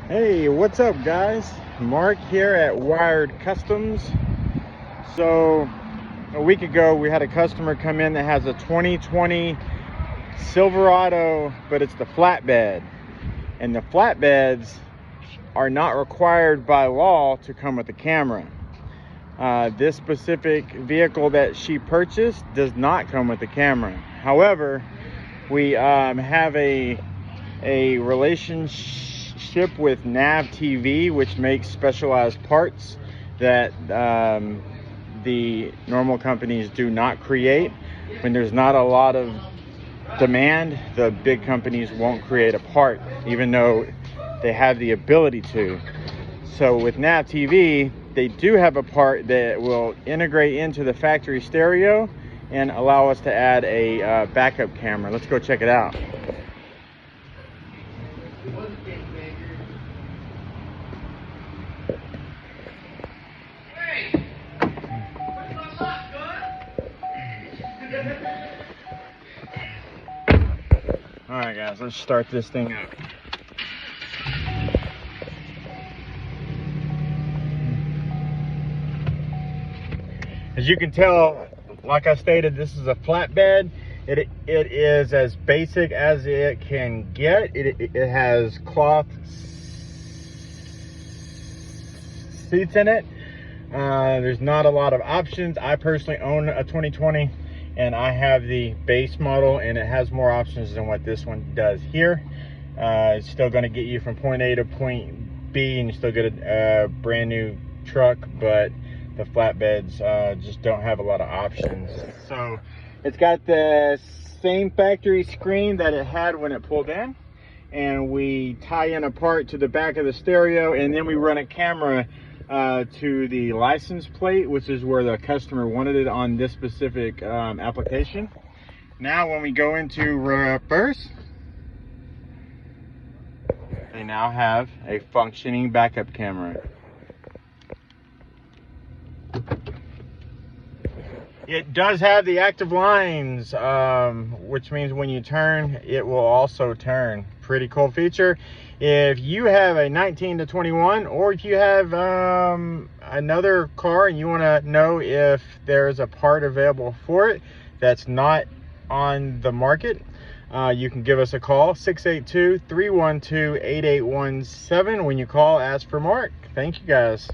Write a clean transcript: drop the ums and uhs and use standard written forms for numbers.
Hey, what's up guys? Mark here at Wired Customs. So a week ago we had a customer come in that has a 2020 Silverado, but it's the flatbed, and the flatbeds are not required by law to come with a camera. This specific vehicle that she purchased does not come with a camera. However, we have a relationship with Nav TV, which makes specialized parts that the normal companies do not create. When there's not a lot of demand, the big companies won't create a part, even though they have the ability to. So with Nav TV, they do have a part that will integrate into the factory stereo and allow us to add a backup camera. Let's go check it out. All right guys, let's start this thing up. As you can tell, like I stated, this is a flatbed. It is as basic as it can get. It has cloth seats in it. There's not a lot of options. I personally own a 2020 and I have the base model, and it has more options than what this one does here. It's still going to get you from point A to point B, and you still get a brand new truck, but the flatbeds just don't have a lot of options. So it's got the same factory screen that it had when it pulled in, and we tie in a part to the back of the stereo, and then we run a camera to the license plate, which is where the customer wanted it on this specific application. Now when we go into reverse, they now have a functioning backup camera. It does have the active lines, which means when you turn, it will also turn. Pretty cool feature. If you have a 19 to 21, or if you have another car and you want to know if there's a part available for it that's not on the market, you can give us a call, 682-312-8817. When you call, ask for Mark. Thank you guys.